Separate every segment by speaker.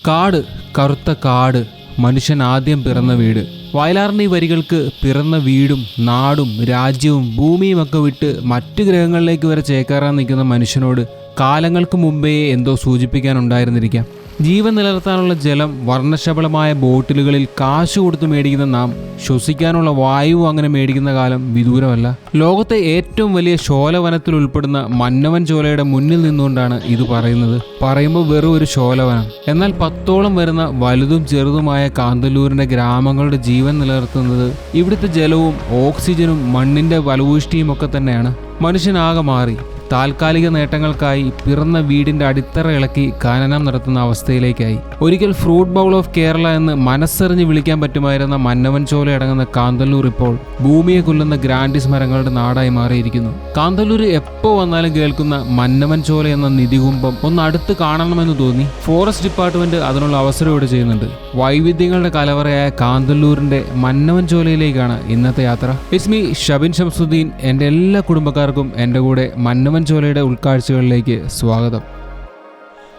Speaker 1: കാട്, കറുത്ത കാട്, മനുഷ്യൻ ആദ്യം പിറന്ന വീട്. വയലാറിൻ്റെ ഈ വരികൾക്ക് പിറന്ന വീടും നാടും രാജ്യവും ഭൂമിയും ഒക്കെ വിട്ട് മറ്റു ഗ്രഹങ്ങളിലേക്ക് വരെ ചേക്കേറാൻ നിൽക്കുന്ന മനുഷ്യനോട് കാലങ്ങൾക്ക് മുമ്പേ എന്തോ സൂചിപ്പിക്കാനുണ്ടായിരുന്നിരിക്കാം. ജീവൻ നിലനിർത്താനുള്ള ജലം വർണ്ണശബളമായ ബോട്ടിലുകളിൽ കാശ് കൊടുത്ത് മേടിക്കുന്ന നാം ശ്വസിക്കാനുള്ള വായു അങ്ങനെ മേടിക്കുന്ന കാലം വിദൂരമല്ല. ലോകത്തെ ഏറ്റവും വലിയ ശോലവനത്തിൽ ഉൾപ്പെടുന്ന മന്നവൻ ചോലയുടെ മുന്നിൽ നിന്നുകൊണ്ടാണ് ഇത് പറയുന്നത്. പറയുമ്പോൾ വെറും ഒരു ശോലവനം, എന്നാൽ 10ഓളം വരുന്ന വലുതും ചെറുതുമായ കാന്തല്ലൂരിന്റെ ഗ്രാമങ്ങളുടെ ജീവൻ നിലനിർത്തുന്നത് ഇവിടുത്തെ ജലവും ഓക്സിജനും മണ്ണിന്റെ ഫലഭൂയിഷ്ടിയും ഒക്കെ തന്നെയാണ്. മനുഷ്യനാകെ മാറി. താൽക്കാലിക നേട്ടങ്ങൾക്കായി പിറന്ന വീടിന്റെ അടിത്തറ ഇളക്കി ഖനനം നടത്തുന്ന അവസ്ഥയിലേക്കായി. ഒരിക്കൽ ഫ്രൂട്ട് ബൗൾ ഓഫ് കേരള എന്ന് മനസ്സറിഞ്ഞ് വിളിക്കാൻ പറ്റുമായിരുന്ന മന്നവൻ ചോല അടങ്ങുന്ന കാന്തല്ലൂർ ഇപ്പോൾ ഭൂമിയെ കൊല്ലുന്ന ഗ്രാൻഡിസ് മരങ്ങളുടെ നാടായി മാറിയിരിക്കുന്നു. കാന്തല്ലൂർ എപ്പോൾ വന്നാലും കേൾക്കുന്ന മന്നവൻ ചോല എന്ന നിധികുംഭം ഒന്ന് അടുത്ത് കാണണമെന്ന് തോന്നി. ഫോറസ്റ്റ് ഡിപ്പാർട്ട്മെന്റ് അതിനുള്ള അവസരം ഇവിടെ ചെയ്യുന്നുണ്ട്. വൈവിധ്യങ്ങളുടെ കലവറയായ കാന്തല്ലൂരിന്റെ മന്നവൻ ചോലയിലേക്കാണ് ഇന്നത്തെ യാത്ര. It's me Shabin Shamsuddeen. എൻ്റെ എല്ലാ കുടുംബക്കാർക്കും എൻ്റെ കൂടെ മന്നവൻ ചോലയുടെ ഉൾക്കാഴ്ചകളിലേക്ക് സ്വാഗതം.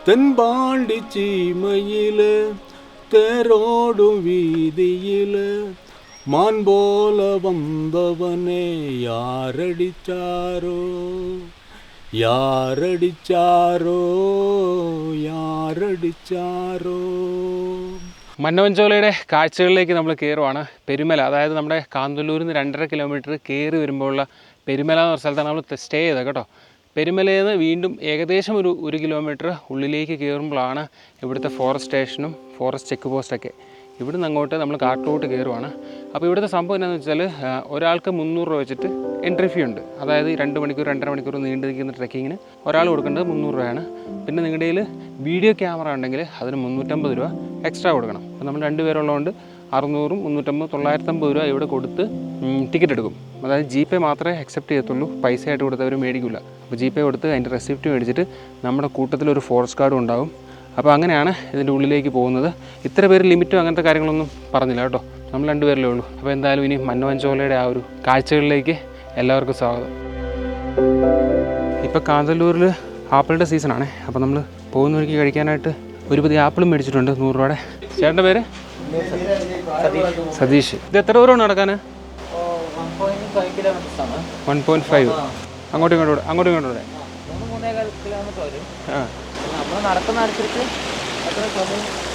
Speaker 2: തെൻപാണ്ടി ചീമയില് തേരോടും വീതിയില് മാൻ പോലെ വന്നവനെ യാരടിച്ചാരോ യാരടിച്ചാരോ യാരടിച്ചാരോ.
Speaker 1: മന്നവൻ ചോലയുടെ കാഴ്ചകളിലേക്ക് നമ്മൾ കയറുവാണ്. പെരുമല, അതായത് നമ്മുടെ കാന്തല്ലൂരിൽ നിന്ന് 2.5 കിലോമീറ്റർ കയറി വരുമ്പോഴുള്ള പെരുമല എന്ന സ്ഥലത്താണ് നമ്മൾ സ്റ്റേ ചെയ്തത് കേട്ടോ. പെരുമലയിൽ നിന്ന് വീണ്ടും ഏകദേശം ഒരു കിലോമീറ്റർ ഉള്ളിലേക്ക് കയറുമ്പോഴാണ് ഇവിടുത്തെ ഫോറസ്റ്റ് സ്റ്റേഷനും ഫോറസ്റ്റ് ചെക്ക് പോസ്റ്റൊക്കെ. ഇവിടുന്ന് അങ്ങോട്ട് നമ്മൾ കാട്ടിലോട്ട് കയറുവാണ്. അപ്പോൾ ഇവിടുത്തെ സംഭവം എന്താണെന്ന് വെച്ചാൽ ഒരാൾക്ക് 300 രൂപ വെച്ചിട്ട് എൻട്രി ഫീ ഉണ്ട്. അതായത് 2 മണിക്കൂർ 2.5 മണിക്കൂർ നീണ്ടു നിൽക്കുന്ന ട്രെക്കിങ്ങിന് ഒരാൾ കൊടുക്കേണ്ടത് 300 രൂപയാണ്. പിന്നെ നിങ്ങളുടെ കയ്യിൽ വീഡിയോ ക്യാമറ ഉണ്ടെങ്കിൽ അതിന് 350 രൂപ എക്സ്ട്രാ കൊടുക്കണം. അപ്പോൾ നമ്മൾ 2 പേരുള്ളതുകൊണ്ട് 600, 350, 950 രൂപ ഇവിടെ കൊടുത്ത് ടിക്കറ്റ് എടുക്കും. അതായത് GPay മാത്രമേ അക്സെപ്റ്റ് ചെയ്യത്തുള്ളൂ, പൈസ ആയിട്ട് കൊടുത്തവർ മേടിക്കില്ല. അപ്പോൾ GPay കൊടുത്ത് അതിൻ്റെ റെസിപ്റ്റ് മേടിച്ചിട്ട് നമ്മുടെ കൂട്ടത്തിലൊരു ഫോറസ്റ്റ് ഗാർഡും ഉണ്ടാവും. അപ്പോൾ അങ്ങനെയാണ് ഇതിൻ്റെ ഉള്ളിലേക്ക് പോകുന്നത്. ഇത്ര പേര് ലിമിറ്റോ അങ്ങനത്തെ കാര്യങ്ങളൊന്നും പറഞ്ഞില്ല കേട്ടോ, നമ്മൾ 2 പേരല്ലേ ഉള്ളൂ. അപ്പോൾ എന്തായാലും ഇനി മന്നവൻ ചോലയുടെ ആ ഒരു കാഴ്ചകളിലേക്ക് എല്ലാവർക്കും സ്വാഗതം. ഇപ്പോൾ കാന്തല്ലൂരിൽ ആപ്പിളിൻ്റെ സീസണാണ്. അപ്പോൾ നമ്മൾ പോകുന്ന വഴിക്ക് കഴിക്കാനായിട്ട് ഒരു പതി ആപ്പിളും മേടിച്ചിട്ടുണ്ട് 100 രൂപയുടെ. ചേട്ടൻ്റെ പേര് സതീഷ്. ഇത് എത്ര ദൂരമാണ് നടക്കാൻ? 1.5. അങ്ങോട്ടും ഇങ്ങോട്ടൂടെ
Speaker 3: നമ്മൾ നടക്കുന്ന അനുസരിച്ച് എത്ര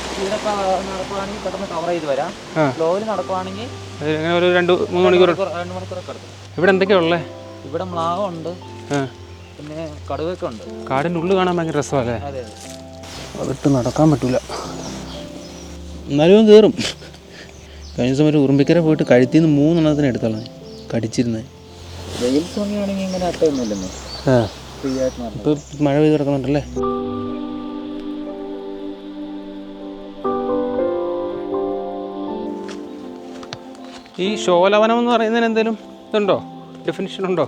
Speaker 3: സ്പീഡൊക്കെ നടക്കുവാണെങ്കിൽ പെട്ടെന്ന് കവർ ചെയ്ത് വരാം. സ്ലോയിൽ നടക്കുവാണെങ്കിൽ
Speaker 1: ഒരു 2-3 മണിക്കൂറൊക്കെ
Speaker 3: എടുക്കും.
Speaker 1: ഇവിടെ എന്തൊക്കെയാ ഉള്ളത്?
Speaker 3: ഇവിടെ മ്ലാവുണ്ട്, പിന്നെ കടുവൊക്കെ ഉണ്ട്.
Speaker 1: കാടിൻ്റെ ഉള്ളിൽ കാണാൻ ഭയങ്കര രസമല്ലേ?
Speaker 3: അതെ,
Speaker 1: വിട്ട് നടക്കാൻ പറ്റില്ല, എന്നാലും കയറും. കഴിഞ്ഞ ദിവസം ഒരു ഉറുമ്പിക്കര പോയിട്ട് കഴുത്തിൽ നിന്ന് 3 എണ്ണത്തിന് എടുത്തോളാം കടിച്ചിരുന്നത്.
Speaker 3: വെയിൽ സമയമാണെങ്കിൽ ഇങ്ങനെ അട്ടയൊന്നുമില്ലെന്ന്. ഫ്രീ ആയിട്ട്
Speaker 1: ഇപ്പോൾ മഴ പെയ്ത് കിടക്കുന്നുണ്ടല്ലേ? ഈ ശോലവനം എന്ന് പറയുന്നതിന് എന്തെങ്കിലും ഇതുണ്ടോ, ഡെഫിനിഷൻ ഉണ്ടോ?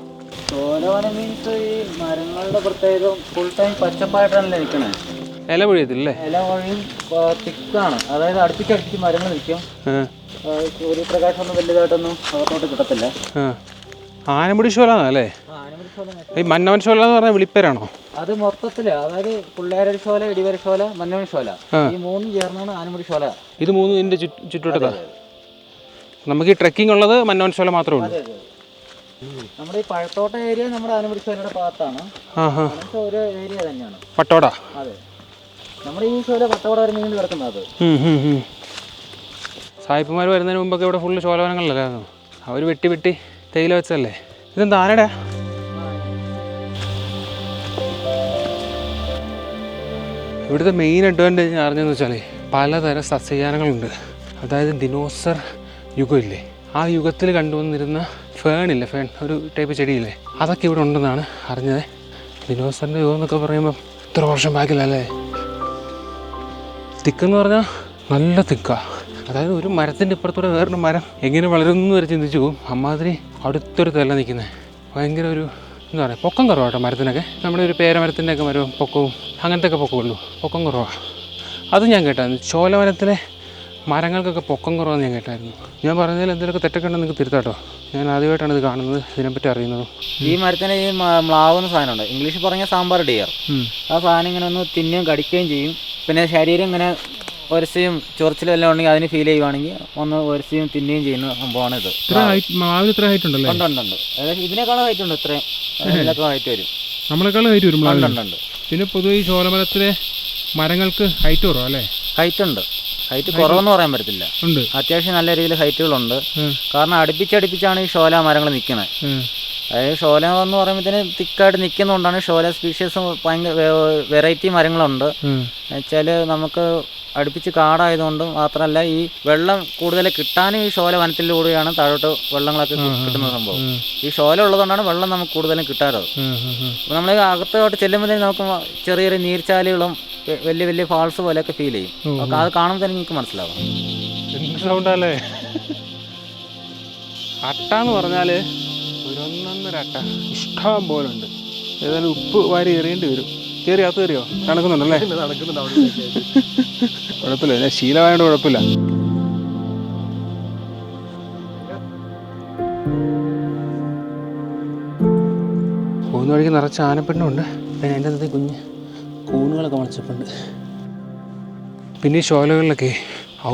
Speaker 3: ശോലവനം മീൻസ് ഈ മരങ്ങളുടെ പ്രത്യേകം ഫുൾ ടൈം പച്ചപ്പായിട്ടാണല്ലോ നിൽക്കണേ.
Speaker 1: ഇല പൊഴിയത്തില്ലേ?
Speaker 3: ഇല വഴിയും തിക്കാണ്, അതായത് അടുപ്പിച്ചടുപ്പിച്ച് മരങ്ങൾ നിൽക്കും. ഒരു പ്രകാശമൊന്നും വലുതായിട്ടൊന്നും അകത്തോട്ട് കിട്ടത്തില്ല.
Speaker 1: ആനമുടി ശോല അല്ലേ? ഈ മന്നവൻ ശോല എന്ന് പറഞ്ഞാൽ വിളിപ്പേരാണോ?
Speaker 3: അത് മൊത്തത്തില്, അതായത് പുള്ളേരടി ശോല, ഇടിവര ശോല, മന്നവൻ ശോല, ഈ 3 ചേർന്നാണ് ആനമുടി ശോല.
Speaker 1: ഇത് 3 ഇതിന്റെ ചുറ്റുവട്ടത്താ. നമുക്ക് ഈ ട്രെക്കിംഗ് ഉള്ളത് മന്നവൻ ശോല മാത്രമേ ഉള്ളൂ.
Speaker 3: നമ്മുടെ ഈ പഴത്തോട്ട ഏരിയ നമ്മുടെ ആനമുടി ശോലയുടെ ഭാഗത്താണ്. ഒരു ഏരിയ തന്നെയാണ്
Speaker 1: പട്ടോട.
Speaker 3: അതെ, നമ്മുടെ ഈ ശോല പട്ടോട വരെ നീണ്ടു കിടക്കുന്നത്.
Speaker 1: സായിപ്പുമാർ വരുന്നതിന് മുമ്പൊക്കെ ഇവിടെ ഫുള്ള് ശോലവനങ്ങളിലായിരുന്നു. അവർ വെട്ടി തേയില വെച്ചല്ലേ. ഇതെന്താ ആനടാ? ഇവിടുത്തെ മെയിൻ അഡ്വാൻറ്റേജ് അറിഞ്ഞതെന്ന് വെച്ചാൽ പലതരം സസ്യജാലങ്ങളുണ്ട്. അതായത് ദിനോസർ യുഗമില്ലേ, ആ യുഗത്തിൽ കണ്ടുവന്നിരുന്ന ഫേണില്ലേ, ഫേൺ ഒരു ടൈപ്പ് ചെടിയില്ലേ, അതൊക്കെ ഇവിടെ ഉണ്ടെന്നാണ് അറിഞ്ഞത്. ദിനോസറിൻ്റെ യുഗം എന്നൊക്കെ പറയുമ്പം ഇത്ര വർഷം ബാക്കിലല്ലേ. തിക്കെന്ന് പറഞ്ഞാൽ നല്ല തിക്കാണ്. അതായത് ഒരു മരത്തിൻ്റെ ഇപ്പുറത്തൂടെ വേറൊരു മരം എങ്ങനെ വളരുന്നു വരെ ചിന്തിച്ചു പോകും. അമ്മാതിരി അടുത്തൊരു തല നിൽക്കുന്നത്. ഭയങ്കര ഒരു എന്താ പറയുക, പൊക്കം കുറവാണ് കേട്ടോ മരത്തിനൊക്കെ. നമ്മുടെ ഒരു പേരമരത്തിൻ്റെ ഒക്കെ മരവും പൊക്കവും അങ്ങനത്തെ ഒക്കെ പൊക്കമുള്ളൂ, പൊക്കം കുറവാണ്. അത് ഞാൻ കേട്ടായിരുന്നു. ചോലവനത്തിലെ മരങ്ങൾക്കൊക്കെ പൊക്കം കുറവാന്ന് ഞാൻ കേട്ടായിരുന്നു. ഞാൻ പറഞ്ഞതിൽ എന്തെങ്കിലുമൊക്കെ തെറ്റൊക്കെ ഉണ്ടെന്ന് നിങ്ങൾക്ക് തിരുത്താട്ടോ. ഞാൻ ആദ്യമായിട്ടാണ് ഇത് കാണുന്നത്, ഇതിനെപ്പറ്റി അറിയുന്നതും.
Speaker 3: ഈ മരത്തിന് ഈ മ്ലാവുന്ന സാധനമുണ്ട്, ഇംഗ്ലീഷിൽ പറഞ്ഞ സാമ്പാർ ഡിയർ. ആ സാധനം ഇങ്ങനെ ഒന്ന് തിന്നുകയും കടിക്കുകയും ചെയ്യും. പിന്നെ ശരീരം ഇങ്ങനെ ഒരസിയും ചൊറിച്ചിലും എല്ലാം ഉണ്ടെങ്കിൽ അതിന് ഫീൽ ചെയ്യുവാണെങ്കിൽ ഒന്ന് ഒരസിയും തിന്നുകയും ചെയ്യുന്ന സംഭവമാണ് ഇത്.
Speaker 1: ഇത്ര ഹൈറ്റ് ഉണ്ടല്ലേ?
Speaker 3: ഉണ്ട്. അതായത് ഇതിനേക്കാളും ഹൈറ്റ് ഉണ്ട്. ഇത്രയും ഇതിനേക്കാളും ഹൈറ്റ് വരും.
Speaker 1: നമ്മളെക്കാളും ഹൈറ്റ് വരും.
Speaker 3: ഉണ്ട്.
Speaker 1: പിന്നെ പൊതുവെ ഈ ചോലമരത്തിലെ മരങ്ങൾക്ക് ഹൈറ്റ് കുറവാ അല്ലേ?
Speaker 3: ഹൈറ്റ് കുറവെന്ന് പറയാൻ പറ്റത്തില്ല. ഉണ്ട്, അത്യാവശ്യം നല്ല രീതിയിൽ ഹൈറ്റുകളുണ്ട്. കാരണം അടുപ്പിച്ചാണ് ഈ ഷോല മരങ്ങൾ നിൽക്കുന്നത്. അതായത് ഷോല എന്ന് പറയുമ്പോഴത്തേന് തിക്കായിട്ട് നിൽക്കുന്നതുകൊണ്ടാണ് ഷോല സ്പീഷ്യസ് ഭയങ്കര വെറൈറ്റി മരങ്ങളുണ്ട്. എന്നുവെച്ചാൽ നമുക്ക് അടുപ്പിച്ച് കാടായതുകൊണ്ടും മാത്രമല്ല ഈ വെള്ളം കൂടുതൽ കിട്ടാനും ഈ ഷോല വനത്തിലൂടെയാണ് താഴോട്ട് വെള്ളങ്ങളൊക്കെ കിട്ടുന്ന സംഭവം. ഈ ഷോല ഉള്ളതുകൊണ്ടാണ് വെള്ളം നമുക്ക് കൂടുതലും കിട്ടാറത്. അപ്പോൾ നമ്മൾ അകത്തോട്ട് ചെല്ലുമ്പോഴത്തേക്കും നമുക്ക് ചെറിയ ചെറിയ നീർച്ചാലുകളും വലിയ ഫാൾസ് പോലെയൊക്കെ ഫീൽ ചെയ്യും. അപ്പോൾ അത് കാണുമ്പോൾ തന്നെ നിങ്ങൾക്ക് മനസ്സിലാവും.
Speaker 1: എന്ത് സൗണ്ടല്ലേ? അട്ടാന്ന് പറഞ്ഞാൽ ഒരൊന്നൊന്നര അട്ട ഇഷ്ടം പോലെ ഉണ്ട്. ഏതായാലും ഉപ്പ് വാരി എറിയേണ്ടി വരും. അകത്ത് കയറിയോ? നടക്കുന്നുണ്ടല്ലേ? കുഴപ്പമില്ല, ഞാൻ ശീലമായതുകൊണ്ട് കുഴപ്പമില്ല. പോകുന്ന വഴിക്ക് നിറച്ച് ആനപ്പെണ്ണുണ്ട്. പിന്നെ അതിൻ്റെ അകത്ത് കുഞ്ഞ് കൂണുകളൊക്കെ മുളച്ചിട്ടുണ്ട്. പിന്നെ ഈ ഷോലകളിലൊക്കെ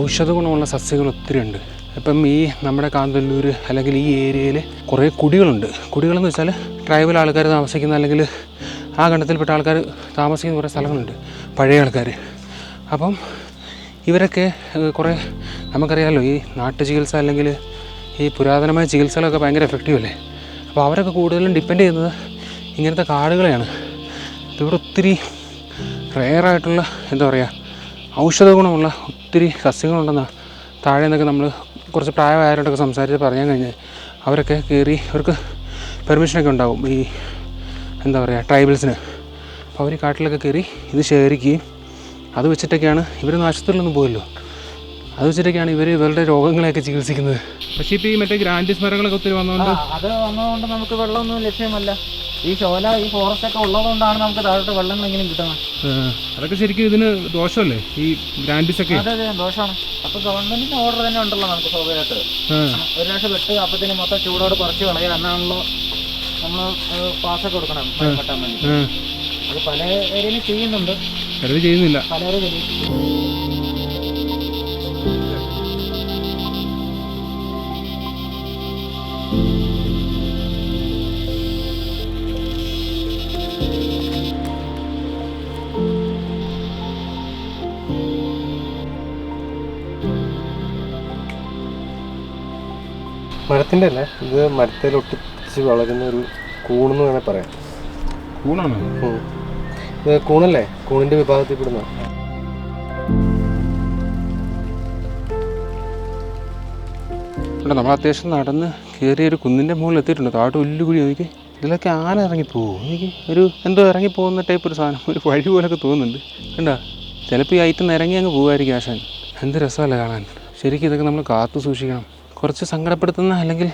Speaker 1: ഔഷധ ഗുണമുള്ള സസ്യങ്ങൾ ഒത്തിരി ഉണ്ട്. ഇപ്പം ഈ നമ്മുടെ കാന്തല്ലൂർ അല്ലെങ്കിൽ ഈ ഏരിയയിൽ കുറേ കുടികളുണ്ട്. കുടികളെന്ന് വെച്ചാൽ ട്രൈബൽ ആൾക്കാർ താമസിക്കുന്ന അല്ലെങ്കിൽ ആ ഗണത്തിൽപ്പെട്ട ആൾക്കാർ താമസിക്കുന്ന കുറേ സ്ഥലങ്ങളുണ്ട്, പഴയ ആൾക്കാർ. അപ്പം ഇവരൊക്കെ കുറേ നമുക്കറിയാമല്ലോ ഈ നാട്ടു ചികിത്സ അല്ലെങ്കിൽ ഈ പുരാതനമായ ചികിത്സകളൊക്കെ ഭയങ്കര എഫക്റ്റീവ് അല്ലേ. അപ്പോൾ അവരൊക്കെ കൂടുതലും ഡിപ്പെൻഡ് ചെയ്യുന്നത് ഇങ്ങനത്തെ കാടുകളെയാണ്. ഇവിടെ ഒത്തിരി റെയറായിട്ടുള്ള എന്താ പറയുക ഔഷധ ഗുണമുള്ള ഒത്തിരി സസ്യങ്ങളുണ്ടെന്നാണ് താഴെ നിന്നൊക്കെ നമ്മൾ കുറച്ച് പ്രായമായവരോടൊക്കെ സംസാരിച്ച് പറയാൻ കഴിഞ്ഞാൽ അവരൊക്കെ കയറി അവർക്ക് പെർമിഷനൊക്കെ ഉണ്ടാവും ഈ എന്താ പറയുക ട്രൈബൽസിന്. അപ്പോൾ അവർ കാട്ടിലൊക്കെ കയറി ഇത് ശേഖരിക്കുകയും അത് വെച്ചിട്ടൊക്കെയാണ് ഇവർ ആശുപത്രിയിലൊന്നും പോയല്ലോ, അത് വെച്ചിട്ടൊക്കെയാണ് ഇവരുടെ രോഗങ്ങളെയൊക്കെ ചികിത്സിക്കുന്നത്. പക്ഷേ ഇപ്പോൾ ഈ മറ്റേ ഗ്രാൻഡിസ് മരങ്ങളൊക്കെ ഒത്തിരി
Speaker 3: വന്നതുകൊണ്ട് നമുക്ക് വെള്ളമൊന്നും ലഭ്യമല്ല. ഈ ഷോല ഈ ഫോറസ്റ്റ് ഒക്കെ ഉള്ളതുകൊണ്ടാണ് നമുക്ക് താഴോട്ട് വെള്ളങ്ങൾ എങ്ങനെ കിട്ടുന്നത്.
Speaker 1: അതൊക്കെ ശരിക്കും ഇതിന് ദോഷമല്ലേ ഈ ഗ്രാൻഡിസ് ഒക്കെ?
Speaker 3: അതെ ദോഷമാണ്. അപ്പോൾ ഗവൺമെന്റിന്റെ ഓർഡർ തന്നെ ഉണ്ടല്ലോ നമുക്ക് സ്വാഭാവികമായിട്ട്. ഒരു ലക്ഷം വെട്ട് അപ്പത്തിന് മൊത്തം ചൂടോട് കുറച്ച് കളയുക എന്നാണല്ലോ നമ്മൾ പാസ്സൊക്കെ കൊടുക്കണം വെട്ടാൻ വേണ്ടി. അത് പല ഏരിയയിലും ചെയ്യുന്നുണ്ട്,
Speaker 1: ചെയ്യുന്നില്ല.
Speaker 3: പലരും
Speaker 4: മരത്തിൻ്റെ അല്ല, ഇത് മരത്തിൽ ഒട്ടിച്ച് വളരുന്ന ഒരു കൂണെന്ന് വേണേൽ പറയാം.
Speaker 1: കൂണാണോ?
Speaker 4: ഇത് കൂണല്ലേ, കൂണിൻ്റെ വിഭാഗത്തിൽ പെടുന്ന.
Speaker 1: നമ്മൾ അത്യാവശ്യം നടന്ന് കയറിയ ഒരു കുന്നിൻ്റെ മുകളിൽ എത്തിയിട്ടുണ്ട്. താഴോട്ട് വലിയ കുഴി നോക്കി. ഇതിലൊക്കെ ആന ഇറങ്ങിപ്പോവും. എനിക്ക് ഒരു എന്തോ ഇറങ്ങിപ്പോകുന്ന ടൈപ്പ് ഒരു സാധനം, ഒരു വഴി പോലൊക്കെ തോന്നുന്നുണ്ട്. കണ്ടോ? ചിലപ്പോൾ ഈ ഐറ്റം ഇറങ്ങി അങ്ങ് പോകുമായിരിക്കും ആശാൻ. എന്ത് രസമല്ല കാണാൻ. ശരിക്കും ഇതൊക്കെ നമ്മൾ കാത്തു സൂക്ഷിക്കണം. കുറച്ച് സങ്കടപ്പെടുത്തുന്ന അല്ലെങ്കിൽ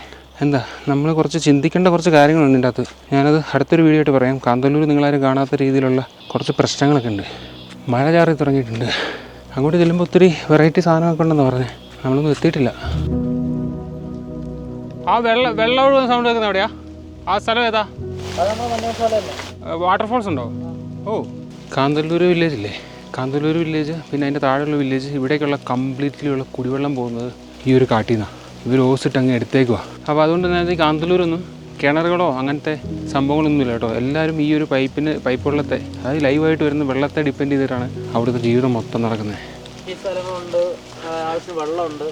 Speaker 1: എന്താ നമ്മൾ കുറച്ച് ചിന്തിക്കേണ്ട കുറച്ച് കാര്യങ്ങളുണ്ട് ഇതിൻ്റെ അകത്ത്. ഞാനത് അടുത്തൊരു വീഡിയോ ആയിട്ട് പറയാം. കാന്തല്ലൂർ നിങ്ങളാരും കാണാത്ത രീതിയിലുള്ള കുറച്ച് പ്രശ്നങ്ങളൊക്കെ ഉണ്ട്. മഴ ചാറി തുടങ്ങിയിട്ടുണ്ട്. അങ്ങോട്ട് ചെല്ലുമ്പോൾ ഒത്തിരി വെറൈറ്റി സാധനമൊക്കെ ഉണ്ടെന്ന് പറഞ്ഞേ. നമ്മളൊന്നും എത്തിയിട്ടില്ല. ആ വെള്ളം ഒഴുകുന്ന സൗണ്ട് കേൾക്കുന്ന എവിടെയാ? ആ സ്ഥലം ഏതാ? വാട്ടർഫോൾസ് ഉണ്ടോ? ഓ, കാന്തല്ലൂർ വില്ലേജ് ഇല്ലേ? കാന്തല്ലൂർ വില്ലേജ് പിന്നെ അതിൻ്റെ താഴെയുള്ള വില്ലേജ്, ഇവിടേക്കുള്ള കംപ്ലീറ്റ്ലിയുള്ള കുടിവെള്ളം പോകുന്നത് ഈ ഒരു കാട്ടിൽ നിന്നാണ്. ഇവർ ഓസിട്ട് അങ്ങ് എടുത്തേക്കുക. അപ്പോൾ അതുകൊണ്ട് തന്നെ ഈ കാന്തല്ലൂരൊന്നും കിണറുകളോ അങ്ങനത്തെ സംഭവങ്ങളൊന്നുമില്ല കേട്ടോ. എല്ലാവരും ഈ ഒരു പൈപ്പ് വെള്ളത്തെ, അതായത് ലൈവായിട്ട് വരുന്ന വെള്ളത്തെ ഡിപ്പെൻഡ് ചെയ്തിട്ടാണ് അവിടുത്തെ ജീവിതം മൊത്തം നടക്കുന്നത്.
Speaker 3: ഈ സ്ഥലങ്ങളുണ്ട്, ആവശ്യം വെള്ളമുണ്ട്.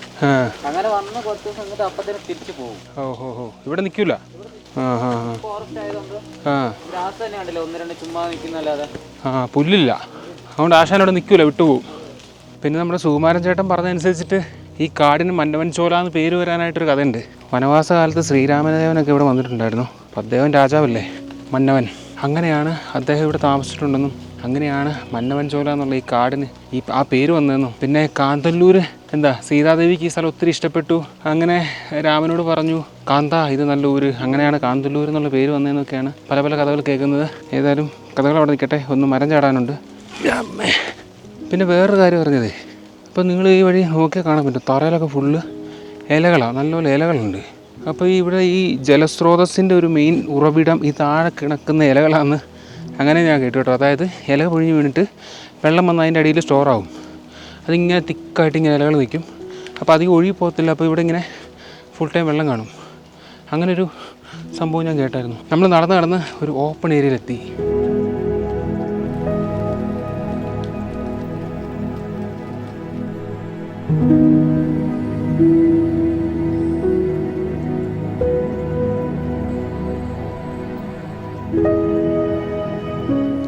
Speaker 3: അങ്ങനെ വന്ന് കുറച്ച് ദിവസം എന്നിട്ട് അപ്പത്തേനും തിരിച്ചു പോകും.
Speaker 1: ഓഹോ, ഇവിടെ നിൽക്കില്ല.
Speaker 3: ഫോറസ്റ്റ് ആയതുകൊണ്ട് ഗ്രാസ് തന്നെ കണ്ടില്ല, ഒന്ന് രണ്ട് ചുമ്മാ നിൽക്കുന്നല്ലാതെ
Speaker 1: പുല്ലില്ല. അതുകൊണ്ട് ആശാനോട് നിൽക്കില്ല, വിട്ടുപോകും. പിന്നെ നമ്മുടെ സുകുമാരൻ ചേട്ടൻ പറഞ്ഞതനുസരിച്ചിട്ട് ഈ കാടിന് മന്നവൻ ചോല എന്ന് പേര് വരാനായിട്ടൊരു കഥയുണ്ട്. വനവാസ കാലത്ത് ശ്രീരാമദേവനൊക്കെ ഇവിടെ വന്നിട്ടുണ്ടായിരുന്നു. അപ്പോൾ അദ്ദേഹം രാജാവല്ലേ, മന്നവൻ. അങ്ങനെയാണ് അദ്ദേഹം ഇവിടെ താമസിച്ചിട്ടുണ്ടെന്നും അങ്ങനെയാണ് മന്നവൻ ചോല എന്നുള്ള ഈ കാടിന് ആ പേര് വന്നതെന്നും. പിന്നെ കാന്തല്ലൂർ എന്താ സീതാദേവിക്ക് ഈ സ്ഥലം ഒത്തിരി ഇഷ്ടപ്പെട്ടു. അങ്ങനെ രാമനോട് പറഞ്ഞു, കാന്ത ഇത് നല്ല ഊര്, അങ്ങനെയാണ് കാന്തല്ലൂർ എന്നുള്ള പേര് വന്നതെന്നൊക്കെയാണ് പല കഥകൾ കേൾക്കുന്നത്. ഏതായാലും കഥകൾ അവിടെ നിൽക്കട്ടെ, ഒന്ന് മരം ചാടാനുണ്ട്. പിന്നെ വേറൊരു കാര്യം പറഞ്ഞതേ, അപ്പോൾ നിങ്ങൾ ഈ വഴി നോക്കിയാൽ കാണാൻ പറ്റും, തറയിലൊക്കെ ഫുള്ള് ഇലകളാണ്, നല്ലപോലെ ഇലകളുണ്ട്. അപ്പോൾ ഇവിടെ ഈ ജലസ്രോതസ്സിൻ്റെ ഒരു മെയിൻ ഉറവിടം ഈ താഴെ കിടക്കുന്ന ഇലകളാണെന്ന് അങ്ങനെ ഞാൻ കേട്ടു കേട്ടോ. അതായത് ഇല പൊഴിഞ്ഞ് വീണിട്ട് വെള്ളം വന്ന് അതിൻ്റെ അടിയിൽ സ്റ്റോറാവും. അതിങ്ങനെ തിക്കായിട്ട് ഇങ്ങനെ ഇലകൾ നിൽക്കും. അപ്പോൾ അധികം ഒഴുകി പോകത്തില്ല. അപ്പോൾ ഇവിടെ ഇങ്ങനെ ഫുൾ ടൈം വെള്ളം കാണും. അങ്ങനൊരു സംഭവം ഞാൻ കേട്ടായിരുന്നു. നമ്മൾ നടന്ന് ഒരു ഓപ്പൺ ഏരിയയിലെത്തി.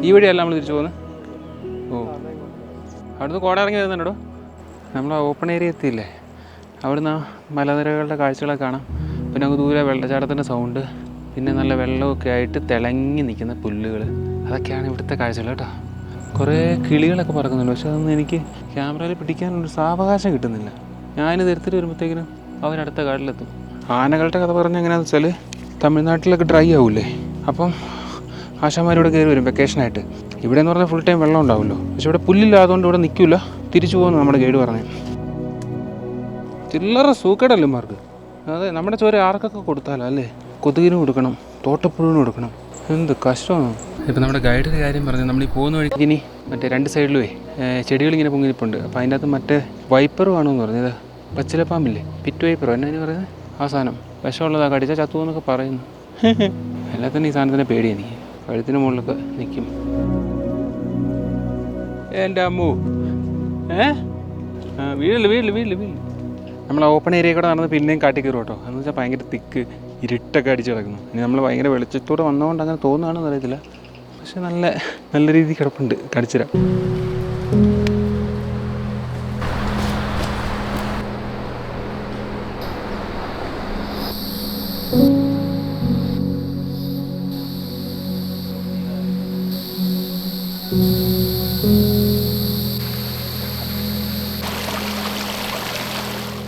Speaker 1: ഈ വഴിയല്ല നമ്മൾ തിരിച്ചു പോകുന്നത്. ഓ, അവിടുന്ന് കോട ഇറങ്ങി വരുന്നുണ്ടോ? നമ്മൾ ആ ഓപ്പൺ ഏരിയ എത്തിയില്ലേ, അവിടുന്ന് ആ മലനിരകളുടെ കാഴ്ചകളൊക്കെ കാണാം. പിന്നെ അങ്ങ് ദൂരെ വെള്ളച്ചാട്ടത്തിൻ്റെ സൗണ്ട്, പിന്നെ നല്ല വെള്ളമൊക്കെ ആയിട്ട് തിളങ്ങി നിൽക്കുന്ന പുല്ലുകൾ, അതൊക്കെയാണ് ഇവിടുത്തെ കാഴ്ചകൾ കേട്ടോ. കുറേ കിളികളൊക്കെ പറക്കുന്നുണ്ട്. പക്ഷെ അതൊന്നും എനിക്ക് ക്യാമറയിൽ പിടിക്കാനൊരു സാവകാശം കിട്ടുന്നില്ല. ഞാനിത് എടുത്തിട്ട് വരുമ്പോഴത്തേക്കിനും അവരടുത്ത കാട്ടിലെത്തും. ആനകളുടെ കഥ പറഞ്ഞാൽ എങ്ങനെയാണെന്ന് വെച്ചാൽ, തമിഴ്നാട്ടിലൊക്കെ ഡ്രൈ ആവില്ലേ, അപ്പം ആശാന്മാരിവിടെ കയറി വരും വെക്കേഷനായിട്ട്. ഇവിടെ എന്ന് പറഞ്ഞാൽ ഫുൾ ടൈം വെള്ളം ഉണ്ടാവുമല്ലോ. പക്ഷെ ഇവിടെ പുല്ലില്ലാത്തതുകൊണ്ട് ഇവിടെ നിൽക്കില്ല, തിരിച്ചു പോകുന്നു നമ്മുടെ ഗൈഡ് പറഞ്ഞു. ചില്ലറ സൂക്കേടല്ലേ മാർക്ക്. അതെ, നമ്മുടെ ചോര ആർക്കൊക്കെ കൊടുത്താലോ അല്ലേ. കൊതുകിനും കൊടുക്കണം, തോട്ടപ്പുഴുവിനും കൊടുക്കണം. എന്ത് കഷ്ടമാണ്. ഇപ്പം നമ്മുടെ ഗൈഡിൻ്റെ കാര്യം പറഞ്ഞു. നമ്മൾ ഈ പോകുന്ന വഴിക്ക് ഇനി മറ്റേ 2 സൈഡിലുമേ ചെടികളിങ്ങനെ പൊങ്ങിരിപ്പുണ്ട്. അപ്പോൾ അതിൻ്റെ അകത്ത് മറ്റേ വൈപ്പർ കാണുമെന്ന് പറഞ്ഞത്, പച്ചിലപ്പാമ്പില്ലേ, പിറ്റ് വൈപ്പറോ എന്നാ പറയുന്നത്, ആ സാധനം വിഷമുള്ളതാണ്, കടിച്ചാൽ ചത്തു എന്നൊക്കെ പറയുന്നു. എല്ലാത്തിനും ഈ സാധനത്തിനെ പേടി എനിക്ക്. കഴുത്തിന് മുകളിലൊക്കെ നിൽക്കും. എൻ്റെ അമ്മു വീടില്ല. നമ്മൾ ഓപ്പൺ ഏരിയ കൂടെ നടന്ന് പിന്നെയും കാട്ടി കയറും കേട്ടോ. എന്ന് വെച്ചാൽ ഭയങ്കര തിക്ക് ഇരുട്ടൊക്കെ അടിച്ച് കിടക്കുന്നു. ഇനി നമ്മൾ ഭയങ്കര വെളിച്ചത്തോടെ വന്നതുകൊണ്ട് അങ്ങനെ തോന്നുകയാണെന്ന് അറിയത്തില്ല. പക്ഷെ നല്ല രീതിയിൽ കിടപ്പുണ്ട്. കടിച്ചിരാം.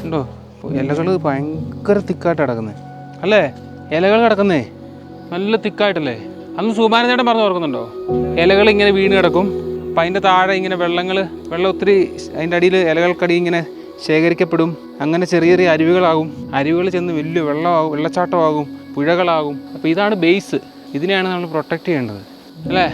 Speaker 1: ഉണ്ടോ ഇലകൾ ഭയങ്കര തിക്കായിട്ട് കിടക്കുന്നത് അല്ലേ? ഇലകൾ കിടക്കുന്നേ നല്ല തിക്കായിട്ടല്ലേ? അന്ന് സുമാനന്ദേട്ടൻ പറഞ്ഞു ഓർക്കുന്നുണ്ടോ? ഇലകൾ ഇങ്ങനെ വീണ് കിടക്കും. അപ്പം അതിൻ്റെ താഴെ ഇങ്ങനെ വെള്ളം ഒത്തിരി അതിൻ്റെ അടിയിൽ ഇലകൾക്കടി ഇങ്ങനെ ശേഖരിക്കപ്പെടും. അങ്ങനെ ചെറിയ ചെറിയ അരുവികൾ ചെന്ന് വലിയ വെള്ളച്ചാട്ടമാകും, പുഴകളാകും. അപ്പോൾ ഇതാണ് ബേസ്. ഇതിനെയാണ് നമ്മൾ പ്രൊട്ടക്റ്റ് ചെയ്യേണ്ടത് അല്ലേ?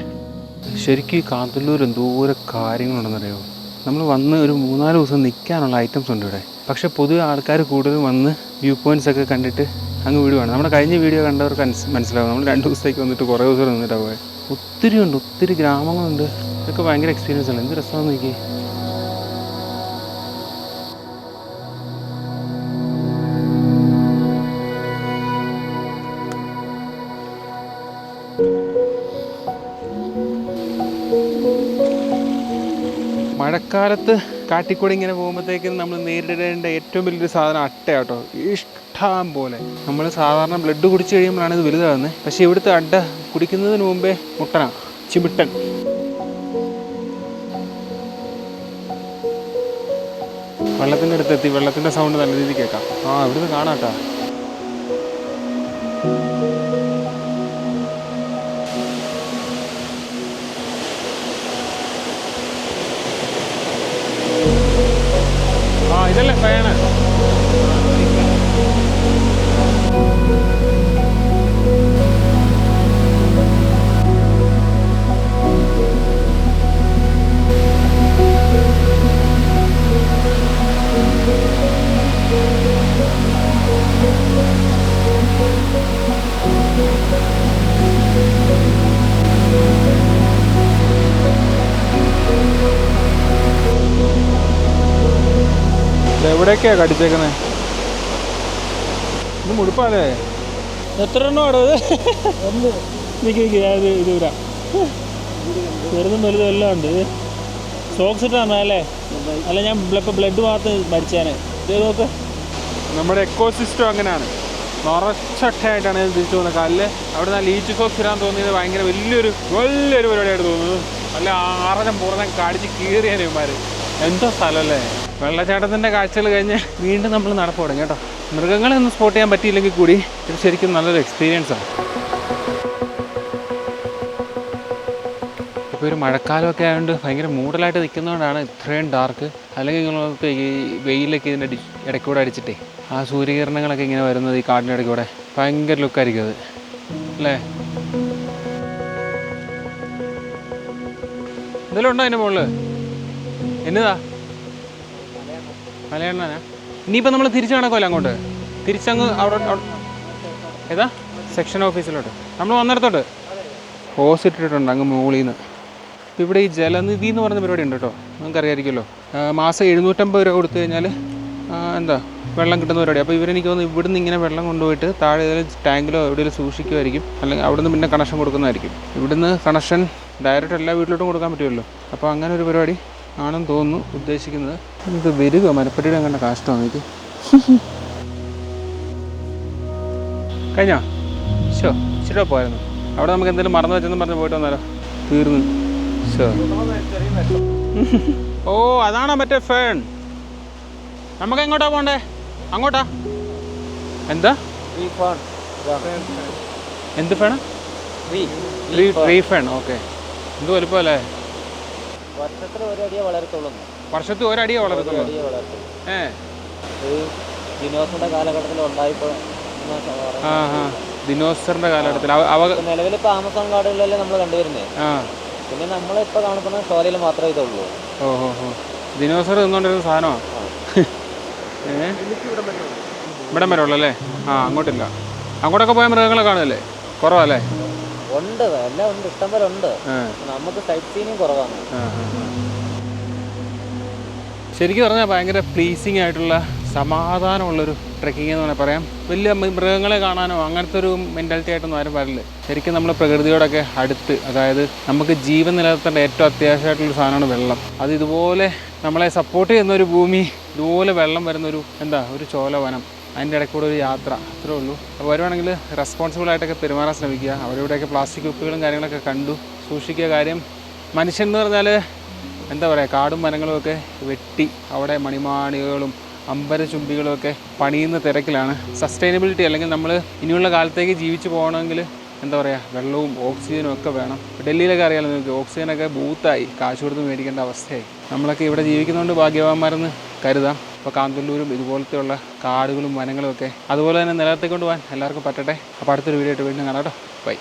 Speaker 1: ശരിക്കും ഈ കാന്തല്ലൂർ എന്തോരം കാര്യങ്ങളുണ്ടെന്നറിയോ. നമ്മൾ വന്ന് ഒരു 3-4 ദിവസം നിൽക്കാനുള്ള ഐറ്റംസ് ഉണ്ട് ഇവിടെ. പക്ഷേ പൊതുവെ ആൾക്കാർ കൂടുതലും വന്ന് വ്യൂ പോയിൻറ്റ്സ് ഒക്കെ കണ്ടിട്ട് അങ്ങ് വീടുവാണ്. നമ്മുടെ കഴിഞ്ഞ വീഡിയോ കണ്ടവർക്ക് മനസ്സിലാവും. നമ്മൾ 2 ദിവസത്തേക്ക് വന്നിട്ട് കുറേ ദിവസം നിന്നിട്ടാണ് പോയത്. ഒത്തിരി ഗ്രാമങ്ങളുണ്ട്. ഇതൊക്കെ ഭയങ്കര എക്സ്പീരിയൻസ് ആണ്. എന്ത് രസമാണെന്ന് നോക്കി. മഴക്കാലത്ത് കാട്ടിക്കൂടി ഇങ്ങനെ പോകുമ്പോഴത്തേക്കും നമ്മൾ നേരിടേണ്ട ഏറ്റവും വലിയൊരു സാധനം അട്ടയാട്ടോ. ഇഷ്ടം പോലെ. നമ്മൾ സാധാരണ ബ്ലഡ് കുടിച്ച് കഴിയുമ്പോഴാണ് ഇത് വലുതാകുന്നത്. പക്ഷേ ഇവിടുത്തെ അട്ട കുടിക്കുന്നതിന് മുമ്പേ മുട്ടനാ, ചിമിട്ടൻ. വെള്ളത്തിൻ്റെ അടുത്തെത്തി. വെള്ളത്തിൻ്റെ സൗണ്ട് നല്ല രീതിയിൽ കേൾക്കാം. ഇവിടുന്ന് കാണാട്ടോ. ഇതല്ലേ ഫാന്? എവിടെയൊക്കെയാണ് കടിച്ചേക്കുന്നത്? ഇത് മുടുപ്പാലേ? എത്ര എണ്ണമാണോ ഇത്? ഇത് വരാം. ചെറുതും വലുതും എല്ലാം ഉണ്ട്. സോക്സ് ഇട്ടാണ് അല്ലേ? അല്ല, ഞാൻ ബ്ലഡ് മാത്രം മരിച്ചാണ്. ഇത് നോക്ക്. നമ്മുടെ എക്കോസിസ്റ്റം അങ്ങനെയാണ്. നിറച്ചട്ടയായിട്ടാണ് ഇത് തിരിച്ചു പോകുന്നത്. കാലിൽ അവിടെ നിന്ന് ലീച്ച് സോക്സ് ഇടാൻ തോന്നിയത് ഭയങ്കര വലിയൊരു പരിപാടിയായിട്ട് തോന്നുന്നത്. നല്ല ആറനം പൂർണ്ണം കാടിച്ച് കീറിയാണ് ഇവന്മാർ. എന്തോ സ്ഥലമല്ലേ? വെള്ളച്ചാട്ടത്തിൻ്റെ കാഴ്ചകൾ കഴിഞ്ഞ് വീണ്ടും നമ്മൾ നടപ്പ് തുടങ്ങി കേട്ടോ. മൃഗങ്ങളെ ഒന്നും സ്പോട്ട് ചെയ്യാൻ പറ്റിയില്ലെങ്കിൽ കൂടി ഇത് ശരിക്കും നല്ലൊരു എക്സ്പീരിയൻസാണ്. ഇപ്പോൾ ഒരു മഴക്കാലമൊക്കെ ആയതുകൊണ്ട് ഭയങ്കര മൂടലായിട്ട് നിൽക്കുന്നതുകൊണ്ടാണ് ഇത്രയും ഡാർക്ക്. അല്ലെങ്കിൽ നിങ്ങൾക്ക് ഈ വെയിലൊക്കെ ഇതിൻ്റെ ഇടയ്ക്കൂടെ അടിച്ചിട്ടേ ആ സൂര്യകിരണങ്ങളൊക്കെ ഇങ്ങനെ വരുന്നത് ഈ കാടിൻ്റെ ഇടയ്ക്കൂടെ ഭയങ്കര ലുക്കായിരിക്കും അത് അല്ലേ? എന്തെങ്കിലും ഉണ്ടോ അതിൻ്റെ മുകളിൽ? എന്നതാ മലയണ്ണനാ? ഇനിയിപ്പോൾ നമ്മൾ തിരിച്ചു നടക്കുമല്ലോ അങ്ങോട്ട്, തിരിച്ചങ്ങ് അവിടെ ഏതാ സെക്ഷൻ ഓഫീസിലോട്ട് നമ്മൾ വന്നിടത്തോട്ട് ഹോസ് ഇട്ടിട്ടുണ്ട് അങ്ങ് മുകളിൽ നിന്ന്. ഇപ്പോൾ ഇവിടെ ഈ ജലനിധി എന്ന് പറയുന്ന പരിപാടി ഉണ്ട് കേട്ടോ, നിങ്ങൾക്കറിയാമായിരിക്കുമല്ലോ. മാസം 750 രൂപ കൊടുത്തു കഴിഞ്ഞാൽ എന്താ വെള്ളം കിട്ടുന്ന പരിപാടി. അപ്പോൾ ഇവരെനിക്ക് തോന്നുന്നു ഇവിടുന്ന് ഇങ്ങനെ വെള്ളം കൊണ്ടുപോയിട്ട് താഴെ ഏതെങ്കിലും ടാങ്കിലോ എവിടെയെങ്കിലും സൂക്ഷിക്കുമായിരിക്കും, അല്ലെങ്കിൽ അവിടുന്ന് പിന്നെ കണക്ഷൻ കൊടുക്കുന്നതായിരിക്കും. ഇവിടുന്ന് കണക്ഷൻ ഡയറക്റ്റ് എല്ലാ വീട്ടിലോട്ടും കൊടുക്കാൻ പറ്റുമല്ലോ. അപ്പോൾ അങ്ങനെ ഒരു പരിപാടി ആണെന്ന് തോന്നുന്നു ഉദ്ദേശിക്കുന്നത്. ഇത് വരിക മരപ്പട്ടിയുടെ അങ്ങനെ കാഷ്ടമാണ് ഇത്. കഴിഞ്ഞോ? ഷോ ഇച്ചിരി പോയിരുന്നു. അവിടെ നമുക്ക് എന്തെങ്കിലും മറന്നു വെച്ചെന്ന് പറഞ്ഞ് പോയിട്ട് വന്നാലോ? തീർന്നു. ഷോ ഓ അതാണോ മറ്റേ ഫേൺ? നമുക്ക് എങ്ങോട്ടാ പോണ്ടേ? അങ്ങോട്ടാ? എന്താ എന്ത് ഫേണ്? റീഫേൺ. ഓക്കെ. എന്ത് വലുപ്പമല്ലേ?
Speaker 3: വർഷത്തിൽ ഒരടിയെ വളരത്തുള്ളൂ.
Speaker 1: വർഷത്തിൽ ഒരടിയെ വളരത്തുള്ളൂ.
Speaker 3: ദിനോസറിന്റെ കാലഘട്ടത്തിൽ ഉണ്ടായപ്പോൾ
Speaker 1: ദിനോസറിന്റെ കാലഘട്ടത്തിൽ
Speaker 3: നിലവിലിപ്പോൾ ആമസോൺ കാടുകളിലല്ലേ നമ്മൾ കണ്ടുവരുന്നത്. പിന്നെ നമ്മളിപ്പോൾ കാണുന്ന ഷോലയിൽ മാത്രമേ ഇതുള്ളൂ.
Speaker 1: ഓഹോ ദിനോസർ തിന്നോണ്ടിരുന്ന സാധനമാണ്. ഇവിടം വരെ ഉള്ളല്ലേ? അങ്ങോട്ടില്ല. അങ്ങോട്ടൊക്കെ പോയ മൃഗങ്ങളെ കാണുമല്ലേ? കുറവല്ലേ?
Speaker 3: ഉണ്ട്, എല്ലാം ഉണ്ട്, ഇഷ്ടം പോലെ ഉണ്ട്. നമുക്ക് സൈറ്റ് സീനിങ് കുറവാണ്.
Speaker 1: ശരിക്കും പറഞ്ഞാൽ ഭയങ്കര പ്ലീസിങ് ആയിട്ടുള്ള സമാധാനമുള്ളൊരു ട്രെക്കിംഗ് എന്ന് വേണമെങ്കിൽ പറയാം. വലിയ മൃഗങ്ങളെ കാണാനോ അങ്ങനത്തെ ഒരു മെൻറ്റാലിറ്റി ആയിട്ടൊന്നും ആരും വരില്ല. ശരിക്കും നമ്മൾ പ്രകൃതിയോടൊക്കെ അടുത്ത്, അതായത് നമുക്ക് ജീവൻ നിലനിർത്തേണ്ട ഏറ്റവും അത്യാവശ്യമായിട്ടുള്ളൊരു സാധനമാണ് വെള്ളം. അത് ഇതുപോലെ നമ്മളെ സപ്പോർട്ട് ചെയ്യുന്നൊരു ഭൂമി, ഇതുപോലെ വെള്ളം വരുന്നൊരു ഒരു ചോലവനം, അതിൻ്റെ ഇടയ്ക്ക് കൂടെ ഒരു യാത്ര, അത്രേ ഉള്ളൂ. അപ്പോൾ വരുവാണെങ്കിൽ റെസ്പോൺസിബിളായിട്ടൊക്കെ പെരുമാറാൻ ശ്രമിക്കുക. അവരുടെയൊക്കെ പ്ലാസ്റ്റിക് കുപ്പികളും കാര്യങ്ങളൊക്കെ കണ്ടു സൂക്ഷിക്കുക. കാര്യം മനുഷ്യൻ എന്ന് പറഞ്ഞാൽ എന്താ പറയുക, കാടും മരങ്ങളുമൊക്കെ വെട്ടി അവിടെ മണിമാണികളും അമ്പരചുംബികളുമൊക്കെ പണിയുന്ന തിരക്കിലാണ്. സസ്റ്റൈനബിലിറ്റി അല്ലെങ്കിൽ നമ്മൾ ഇനിയുള്ള കാലത്തേക്ക് ജീവിച്ചു പോകണമെങ്കിൽ എന്താ പറയുക, വെള്ളവും ഓക്സിജനും ഒക്കെ വേണം. ഡൽഹിയിലൊക്കെ അറിയാമല്ലോ നിങ്ങൾക്ക്, ഓക്സിജനൊക്കെ ബൂത്തായി, കാശ് കൊടുത്ത് മേടിക്കേണ്ട അവസ്ഥയായി. നമ്മളൊക്കെ ഇവിടെ ജീവിക്കുന്നതുകൊണ്ട് ഭാഗ്യവാന്മാരെന്ന് കരുതാം. അപ്പോൾ കാന്തല്ലൂരും ഇതുപോലത്തെയുള്ള കാടുകളും വനങ്ങളും ഒക്കെ അതുപോലെ തന്നെ നിലനിർത്തിക്കൊണ്ട് പോകാൻ എല്ലാവർക്കും പറ്റട്ടെ. അപ്പോൾ അടുത്തൊരു വീഡിയോ ആയിട്ട് വീണ്ടും കാണാം കേട്ടോ. ബൈ.